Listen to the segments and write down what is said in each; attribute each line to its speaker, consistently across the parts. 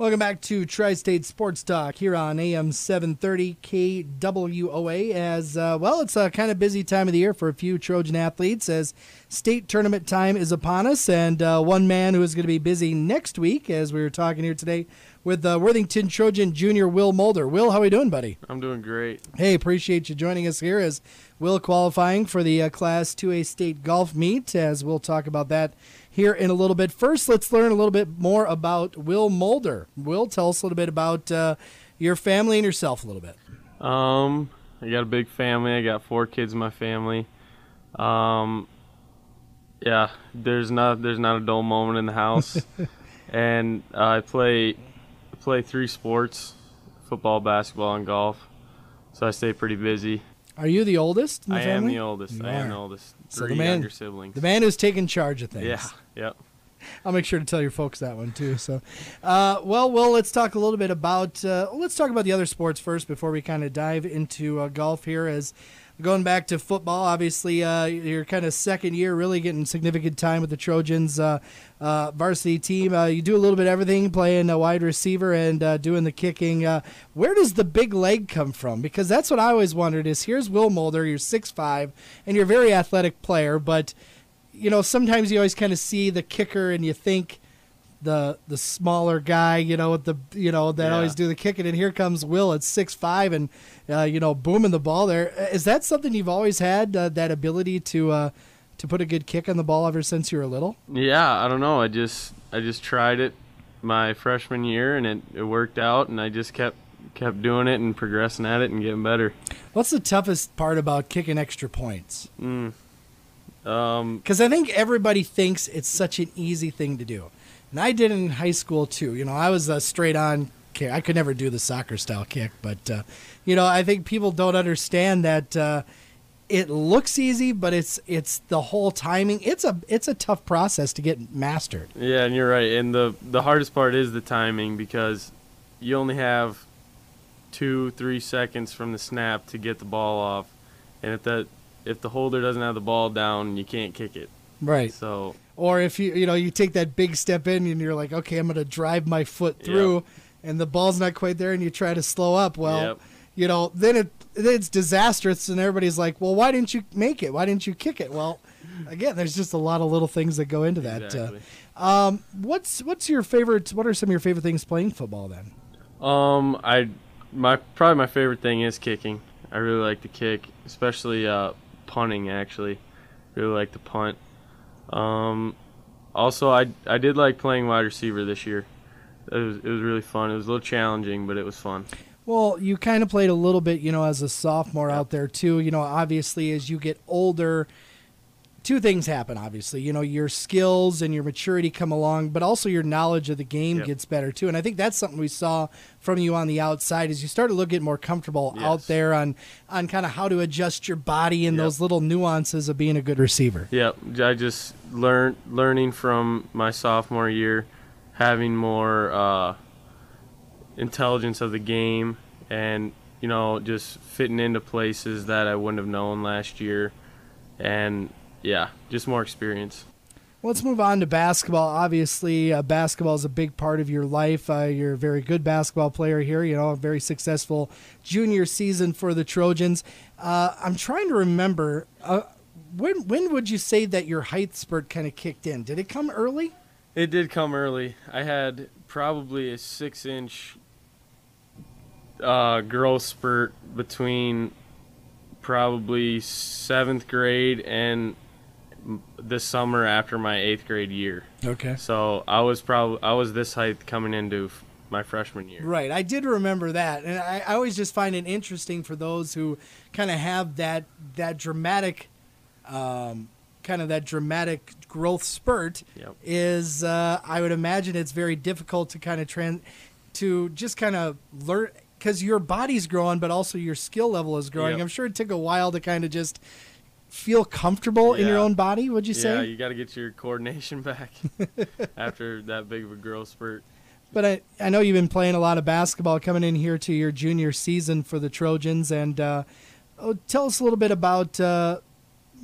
Speaker 1: Welcome back to Tri-State Sports Talk here on AM 730 KWOA. As well, it's a kind of busy time of the year for a few Trojan athletes as state tournament time is upon us. And one man who is going to be busy next week, as we were talking here today, with Worthington Trojan Junior Will Mulder. Will, how are you doing, buddy?
Speaker 2: I'm doing great.
Speaker 1: Hey, appreciate you joining us here as Will qualifying for the Class 2A state golf meet, as we'll talk about that here in a little bit. First, let's learn a little bit more about Will Mulder. Will, tell us a little bit about your family and yourself a little bit.
Speaker 2: I got a big family. I got 4 kids in my family. Yeah, there's not a dull moment in the house. And I play 3 sports: football, basketball, and golf. So I stay pretty busy.
Speaker 1: Are you the oldest in the family?
Speaker 2: I am the oldest. I am the oldest.
Speaker 1: So
Speaker 2: 3 younger siblings.
Speaker 1: The man who's taking charge of things.
Speaker 2: Yeah, yep.
Speaker 1: I'll make sure to tell your folks that one too. So, well, let's talk a little bit about let's talk about the other sports first before we kind of dive into golf here. As going back to football, obviously your kind of second year, really getting significant time with the Trojans varsity team. You do a little bit of everything, playing a wide receiver and doing the kicking. Where does the big leg come from? Because that's what I always wondered. Is here's Will Mulder, you're 6'5", and you're a very athletic player, but you know, sometimes you always kind of see the kicker and you think the smaller guy, with that always do the kicking, and here comes Will at 6'5" and booming the ball there. Is that something you've always had, that ability to put a good kick on the ball ever since you were little?
Speaker 2: Yeah, I don't know. I just tried it my freshman year and it worked out, and I just kept doing it and progressing at it and getting better.
Speaker 1: What's the toughest part about kicking extra points? Because I think everybody thinks it's such an easy thing to do. And I did it in high school too. I was a straight-on kick. I could never do the soccer-style kick. But, I think people don't understand that it looks easy, but it's the whole timing. It's a tough process to get mastered.
Speaker 2: Yeah, and you're right. And the hardest part is the timing, because you only have 2-3 seconds from the snap to get the ball off. And if the holder doesn't have the ball down, you can't kick it.
Speaker 1: Right.
Speaker 2: So,
Speaker 1: or if you take that big step in and you're like, okay, I'm going to drive my foot through, and the ball's not quite there, and you try to slow up. Well, then it's disastrous, and everybody's like, well, why didn't you make it? Why didn't you kick it? Well, again, there's just a lot of little things that go into that.
Speaker 2: Exactly.
Speaker 1: What's your favorite? What are some of your favorite things playing football then?
Speaker 2: probably my favorite thing is kicking. I really like to kick, especially punting. Actually, really like to punt. Also, I did like playing wide receiver this year. It was really fun. It was a little challenging, but it was fun.
Speaker 1: Well, you kind of played a little bit, as a sophomore out there too. Obviously, as you get older, 2 things happen, obviously. Your skills and your maturity come along, but also your knowledge of the game gets better, too. And I think that's something we saw from you on the outside is you started to get more comfortable out there on kind of how to adjust your body and those little nuances of being a good receiver.
Speaker 2: Yep. I just learning from my sophomore year, having more intelligence of the game and, just fitting into places that I wouldn't have known last year. And yeah, just more experience.
Speaker 1: Let's move on to basketball. Obviously, basketball is a big part of your life. You're a very good basketball player here, a very successful junior season for the Trojans. I'm trying to remember, when would you say that your height spurt kind of kicked in? Did it come early?
Speaker 2: It did come early. I had probably a 6-inch growth spurt between probably 7th grade and this summer after my 8th grade year. Okay. So I was this height coming into my freshman year.
Speaker 1: Right. I did remember that. And I always just find it interesting for those who kind of have that dramatic growth spurt.
Speaker 2: Yep.
Speaker 1: Is I would imagine it's very difficult to kind of learn, because your body's growing, but also your skill level is growing. Yep. I'm sure it took a while to kind of just feel comfortable in your own body, would you say?
Speaker 2: Yeah, you got to get your coordination back after that big of a growth spurt.
Speaker 1: But I know you've been playing a lot of basketball coming in here to your junior season for the Trojans. And tell us a little bit about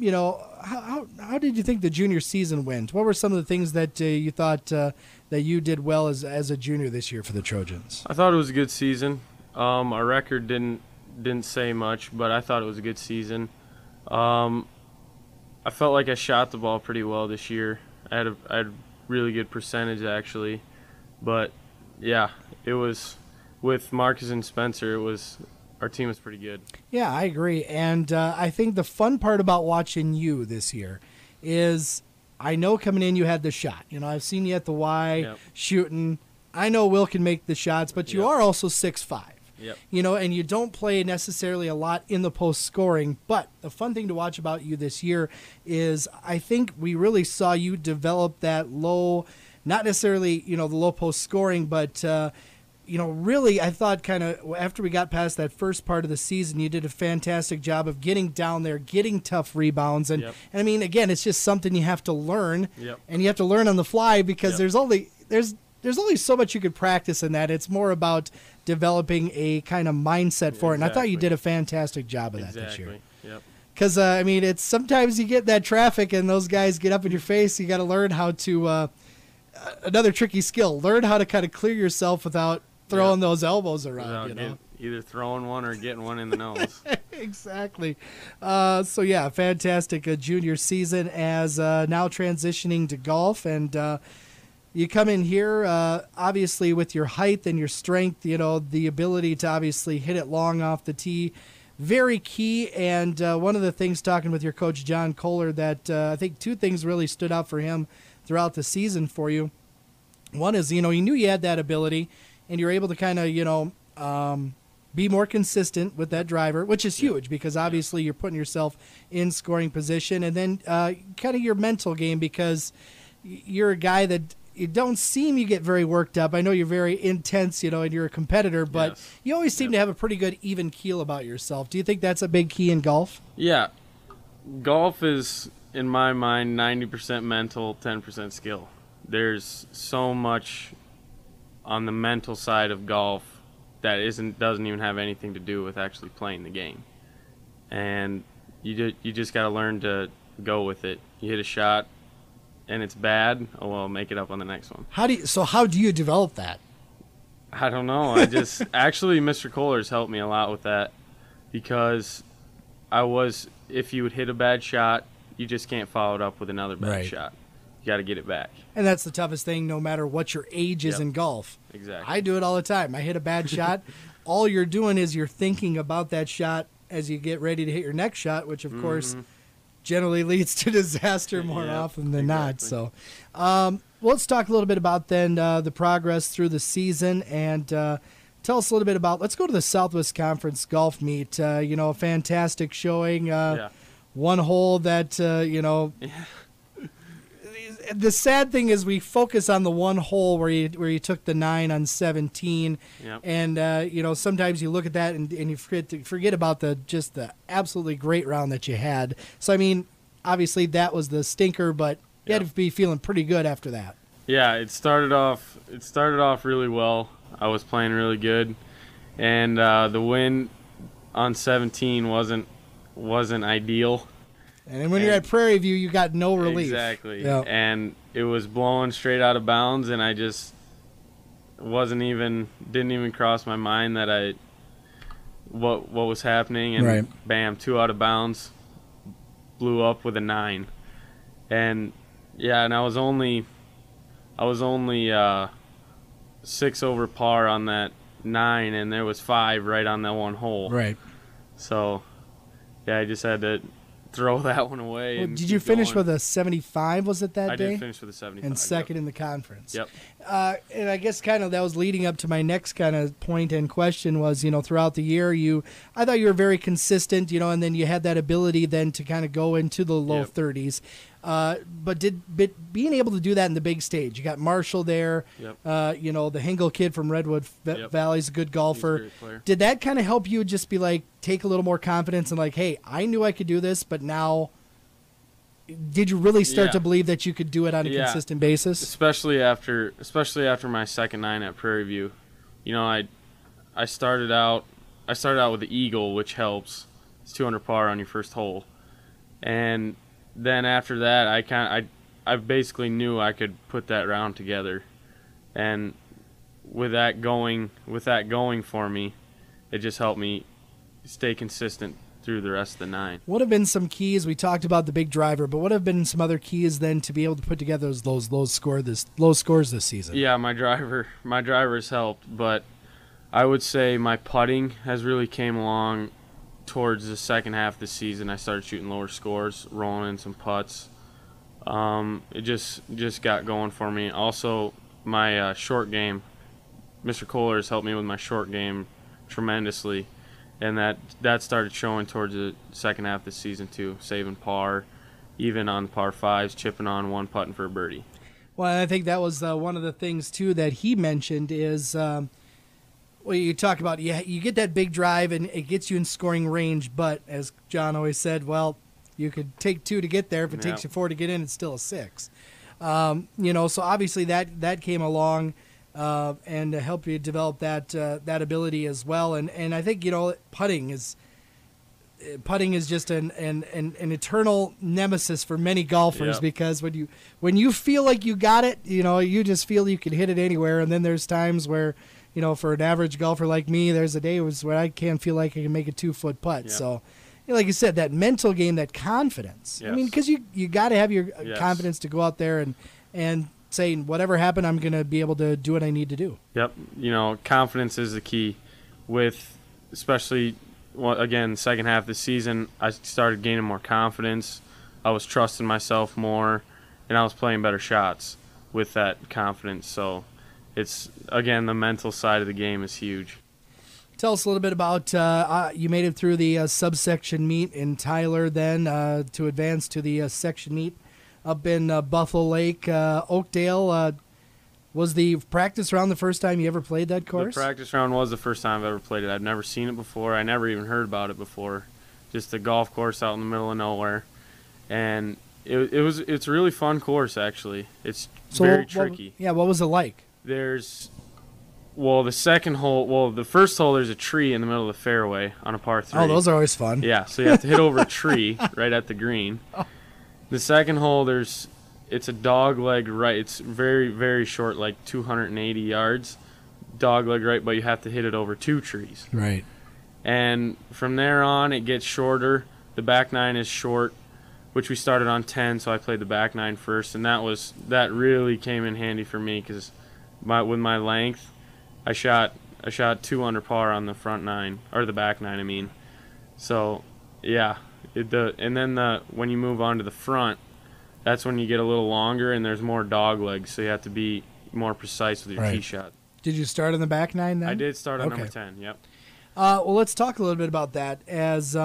Speaker 1: how did you think the junior season went? What were some of the things that you thought that you did well as a junior this year for the Trojans?
Speaker 2: I thought it was a good season. Our record didn't say much, but I thought it was a good season. I felt like I shot the ball pretty well this year. I had a really good percentage actually, but yeah, it was with Marcus and Spencer. Our team was pretty good.
Speaker 1: Yeah, I agree, and I think the fun part about watching you this year is I know coming in you had the shot. I've seen you at the Y shooting. I know Will can make the shots, but you are also 6'5".
Speaker 2: Yep.
Speaker 1: And you don't play necessarily a lot in the post scoring, but the fun thing to watch about you this year is I think we really saw you develop that low, not necessarily, the low post scoring, but, really I thought kind of after we got past that first part of the season, you did a fantastic job of getting down there, getting tough rebounds. And I mean, again, it's just something you have to learn and you have to learn on the fly because there's only so much you could practice in that. It's more about developing a kind of mindset for it. And I thought you did a fantastic job of that this year.
Speaker 2: Yep.
Speaker 1: Because, it's sometimes you get that traffic and those guys get up in your face. You got to learn how to, another tricky skill, learn how to kind of clear yourself without throwing those elbows around.
Speaker 2: Either throwing one or getting one in the nose.
Speaker 1: Exactly. Fantastic junior season as now transitioning to golf. And, you come in here, obviously, with your height and your strength, the ability to obviously hit it long off the tee, very key. And one of the things, talking with your coach, John Kohler, that I think two things really stood out for him throughout the season for you. One is, he knew you had that ability, and you're able to kind of, be more consistent with that driver, which is huge because obviously you're putting yourself in scoring position. And then kind of your mental game because you're a guy that – you don't seem you get very worked up. I know you're very intense, and you're a competitor, but you always seem to have a pretty good even keel about yourself. Do you think that's a big key in golf?
Speaker 2: Yeah. Golf is, in my mind, 90% mental, 10% skill. There's so much on the mental side of golf that doesn't even have anything to do with actually playing the game. And you just got to learn to go with it. You hit a shot, and it's bad, make it up on the next one. How
Speaker 1: do you develop that?
Speaker 2: I don't know. Actually, Mr. Kohler's helped me a lot with that because if you would hit a bad shot, you just can't follow it up with another bad shot. You got to get it back.
Speaker 1: And that's the toughest thing, no matter what your age is in golf.
Speaker 2: Exactly.
Speaker 1: I do it all the time. I hit a bad shot. All you're doing is you're thinking about that shot as you get ready to hit your next shot, which, of course, generally leads to disaster more often than not. So let's talk a little bit about then the progress through the season and tell us a little bit about, let's go to the Southwest Conference golf meet. A fantastic showing. One hole that, the sad thing is we focus on the one hole where you took the 9 on 17, and sometimes you look at that and you forget about the absolutely great round that you had. So I mean, obviously that was the stinker, but you had to be feeling pretty good after that.
Speaker 2: Yeah, it started off really well. I was playing really good, and the win on 17 wasn't ideal.
Speaker 1: And when you're at Prairie View, you got no relief.
Speaker 2: Exactly. Yep. And it was blowing straight out of bounds, and I just didn't even cross my mind that what was happening, and bam, 2 out of bounds, blew up with a 9. And and I was only 6 over par on that 9, and there was 5 right on that one hole.
Speaker 1: Right.
Speaker 2: So I just had to throw that one away.
Speaker 1: Well, did you finish with a 75? Was it that day?
Speaker 2: I did finish with a 75.
Speaker 1: And second in the conference.
Speaker 2: Yep.
Speaker 1: And I guess kind of that was leading up to my next kind of point and question was, throughout the year, I thought you were very consistent, and then you had that ability then to kind of go into the low 30s. But being able to do that in the big stage, you got Marshall there, the Hingle kid from Redwood Valley's a good golfer.
Speaker 2: He's a great player.
Speaker 1: Did that kind of help you just be like, take a little more confidence and like, hey, I knew I could do this, but now did you really start to believe that you could do it on a consistent basis?
Speaker 2: Especially after my second 9 at Prairie View. I started out with the eagle, which helps. It's 200 par on your first hole. And then after that, I basically knew I could put that round together. And with that going for me, it just helped me stay consistent through the rest of the 9.
Speaker 1: What have been some keys? We talked about the big driver, but what have been some other keys then to be able to put together those low scores this season?
Speaker 2: Yeah, my driver's helped, but I would say my putting has really came along towards the second half of the season. I started shooting lower scores, rolling in some putts. It just got going for me. Also, my short game, Mr. Kohler has helped me with my short game tremendously. And that started showing towards the second half of the season too, saving par, even on par 5s, chipping on one, putting for a birdie.
Speaker 1: Well, I think that was one of the things too that he mentioned is, well, you talk about you get that big drive and it gets you in scoring range, but as John always said, well, you could take 2 to get there. If it takes you 4 to get in, it's still a 6. So obviously that came along. And to help you develop that ability as well, and I think putting is just an eternal nemesis for many golfers because when you feel like you got it, you just feel you can hit it anywhere, and then there's times where for an average golfer like me, there's a day where I can't feel like I can make a 2-foot putt. So, like you said, that mental game, that confidence.
Speaker 2: Yes.
Speaker 1: I mean, because you got to have your confidence to go out there and saying whatever happened, I'm going to be able to do what I need to do.
Speaker 2: Yep. Confidence is the key. With especially, again, second half of the season, I started gaining more confidence. I was trusting myself more, and I was playing better shots with that confidence. So it's, again, the mental side of the game is huge.
Speaker 1: Tell us a little bit about you made it through the subsection meet in Tyler then to advance to the section meet up in Buffalo Lake, Oakdale. Was the practice round the first time you ever played that course?
Speaker 2: The practice round was the first time I've ever played it. I've never seen it before. I never even heard about it before. Just a golf course out in the middle of nowhere. And it's a really fun course, actually. It's very tricky.
Speaker 1: What was it like?
Speaker 2: The first hole, there's a tree in the middle of the fairway on a par 3.
Speaker 1: Oh, those are always fun.
Speaker 2: Yeah, so you have to hit over a tree right at the green. The second hole, it's a dog leg right. It's very, very short, like 280 yards, dog leg right, but you have to hit it over 2 trees.
Speaker 1: Right.
Speaker 2: And from there on, it gets shorter. The back 9 is short, which we started on 10, so I played the back 9 first, and that really came in handy for me because with my length, I shot 2 under par on the front 9, or the back 9, I mean. So, yeah. When you move on to the front, that's when you get a little longer and there's more dog legs, so you have to be more precise with your tee shot.
Speaker 1: Did you start on the back 9 then?
Speaker 2: I did start on number 10, yep.
Speaker 1: Well, let's talk a little bit about that. As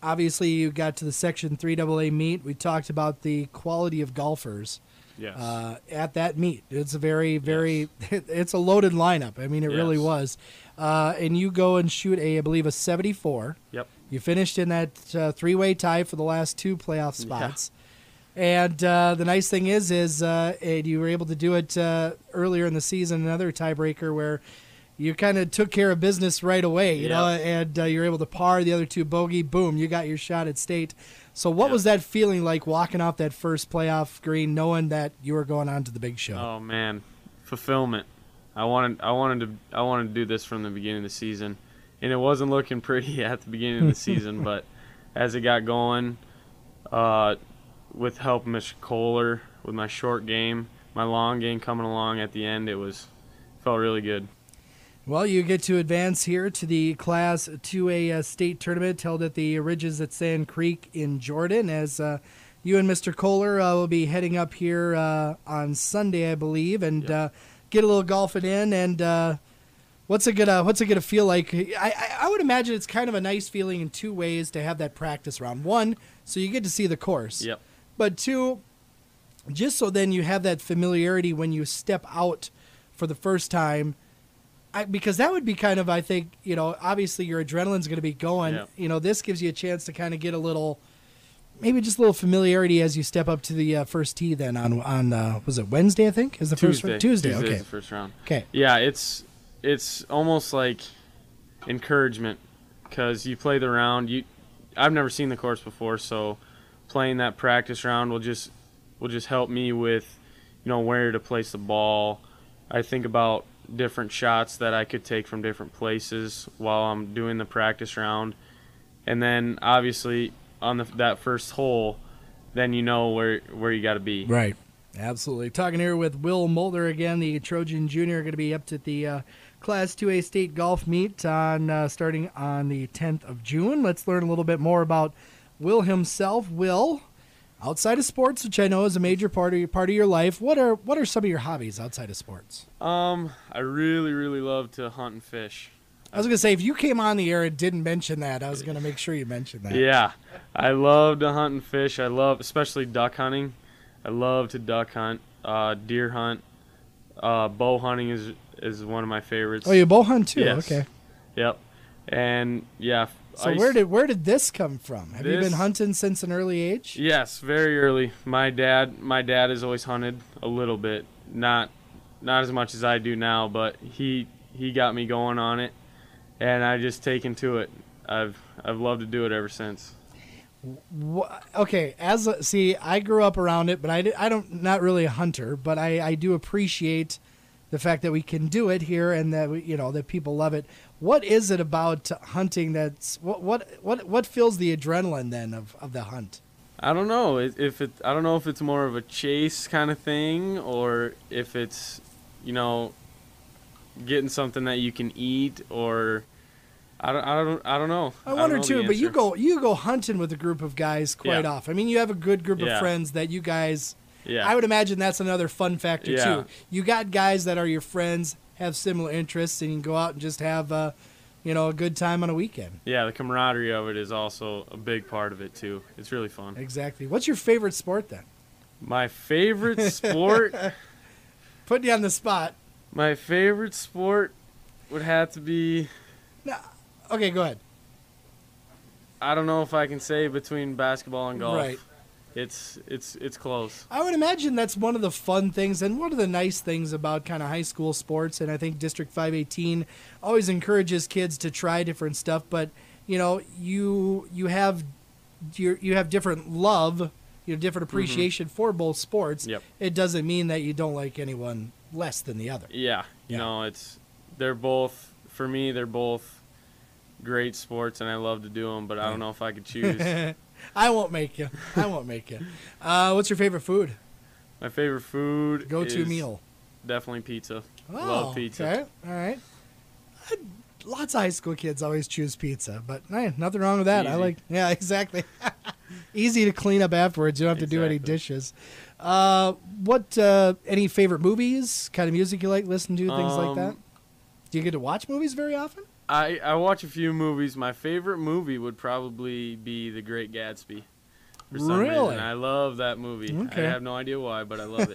Speaker 1: obviously you got to the Section 3AA meet, we talked about the quality of golfers at that meet. It's a very, very it's a loaded lineup. I mean, it really was. And you go and shoot I believe a 74.
Speaker 2: Yep.
Speaker 1: You finished in that 3-way tie for the last 2 playoff spots. Yeah. And the nice thing is you were able to do it earlier in the season, another tiebreaker where you kind of took care of business right away, you know, and you were able to par the other 2 bogey. Boom, you got your shot at state. So what was that feeling like walking off that first playoff green, knowing that you were going on to the big show?
Speaker 2: Oh man, fulfillment. I wanted to do this from the beginning of the season. And it wasn't looking pretty at the beginning of the season, but as it got going, with help of Mr. Kohler, with my short game, my long game coming along at the end, felt really good.
Speaker 1: Well, you get to advance here to the Class 2A state tournament held at the Ridges at Sand Creek in Jordan, as you and Mr. Kohler will be heading up here on Sunday, I believe, and get a little golfing in. And what's it gonna feel like? I would imagine it's kind of a nice feeling in 2 ways to have that practice round. 1, so you get to see the course.
Speaker 2: Yep.
Speaker 1: But 2, just so then you have that familiarity when you step out for the first time. Because that would be kind of, I think, obviously your adrenaline's going to be going. Yeah. This gives you a chance to kind of get maybe just a little familiarity as you step up to the first tee then on was it Wednesday, I think? Is the
Speaker 2: Tuesday.
Speaker 1: first Tuesday, okay.
Speaker 2: Is the first round.
Speaker 1: Okay.
Speaker 2: Yeah, it's almost like encouragement because you play the round. I've never seen the course before, so playing that practice round will just help me with, where to place the ball. I think about different shots that I could take from different places while I'm doing the practice round. And then obviously on that first hole, then you know where you got to be.
Speaker 1: Right. Absolutely. Talking here with Will Mulder again, the Trojan Junior, going to be up to the Class 2A state golf meet on starting on the 10th of June. Let's learn a little bit more about Will himself. Will, outside of sports, which I know is a major part of your life, what are some of your hobbies outside of sports?
Speaker 2: I really, really love to hunt and fish.
Speaker 1: I was going to say, if you came on the air and didn't mention that, I was going to make sure you mentioned that.
Speaker 2: Yeah. I love to hunt and fish. I love, especially duck hunting. I love to duck hunt, deer hunt. Bow hunting is one of my favorites.
Speaker 1: Oh, you bow hunt too?
Speaker 2: Yes.
Speaker 1: Okay.
Speaker 2: Yep. And, yeah.
Speaker 1: So where did this come from? Have you been hunting since an early age?
Speaker 2: Yes, very early. My dad has always hunted a little bit. Not as much as I do now, but he got me going on it. And I just taken to it. I've loved to do it ever since.
Speaker 1: Okay, I grew up around it, but not really a hunter, but I do appreciate the fact that we can do it here and that that people love it. What is it about hunting that's what fills the adrenaline then of the hunt?
Speaker 2: I don't know I don't know if it's more of a chase kind of thing or if it's getting something that you can eat, or I don't know.
Speaker 1: I wonder too, but you go hunting with a group of guys quite often. I mean, you have a good group of friends that you guys. Yeah. I would imagine that's another fun factor too. You got guys that are your friends, have similar interests, and you can go out and just have a good time on a weekend. Yeah,
Speaker 2: the camaraderie of it is also a big part of it too. It's really fun.
Speaker 1: Exactly. What's your favorite sport then?
Speaker 2: My favorite sport?
Speaker 1: Putting you on the spot.
Speaker 2: My favorite sport would have to be...
Speaker 1: No. Okay, go ahead.
Speaker 2: I don't know if I can say between basketball and golf.
Speaker 1: Right.
Speaker 2: It's close.
Speaker 1: I would imagine that's one of the fun things and one of the nice things about kind of high school sports, and I think District 518 always encourages kids to try different stuff, but you have different love, different appreciation for both sports.
Speaker 2: Yep.
Speaker 1: It doesn't mean that you don't like anyone less than the other.
Speaker 2: Yeah. They're both, for me, they're both great sports, and I love to do them, but I don't know if I could choose.
Speaker 1: I won't make you. What's your favorite food?
Speaker 2: My favorite food
Speaker 1: Go-to meal?
Speaker 2: Definitely pizza.
Speaker 1: Oh,
Speaker 2: love pizza.
Speaker 1: Okay. All right. Lots of high school kids always choose pizza, but hey, nothing wrong with that.
Speaker 2: Easy.
Speaker 1: Yeah, exactly. Easy to clean up afterwards. You don't have to do any dishes. Any favorite movies, kind of music you like, listen to, things like that? Do you get to watch movies very often?
Speaker 2: I watch a few movies. My favorite movie would probably be The Great Gatsby. For some reason. I love that movie. Okay. I have no idea why, but I love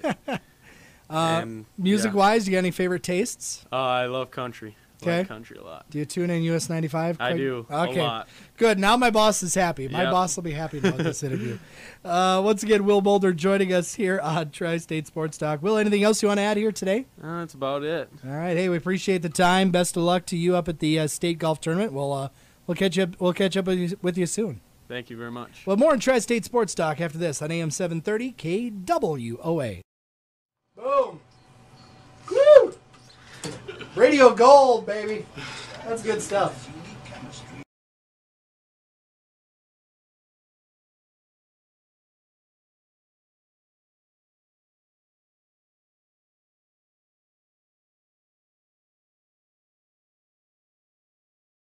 Speaker 2: it.
Speaker 1: Music-wise, do you got any favorite tastes?
Speaker 2: I love country. I like country a lot.
Speaker 1: Do you tune in US 95?
Speaker 2: I do. Okay. A lot.
Speaker 1: Good. Now my boss is happy. My boss will be happy about this interview. Once again, Will Mulder joining us here on Tri-State Sports Talk. Will, anything else you want to add here today?
Speaker 2: That's about it.
Speaker 1: All right. Hey, we appreciate the time. Best of luck to you up at the state golf tournament. We'll catch up. We'll catch up with you soon.
Speaker 2: Thank you very much.
Speaker 1: Well, more on Tri-State Sports Talk after this on AM 730 KWOA. Boom. Woo! Radio gold, baby. That's good stuff.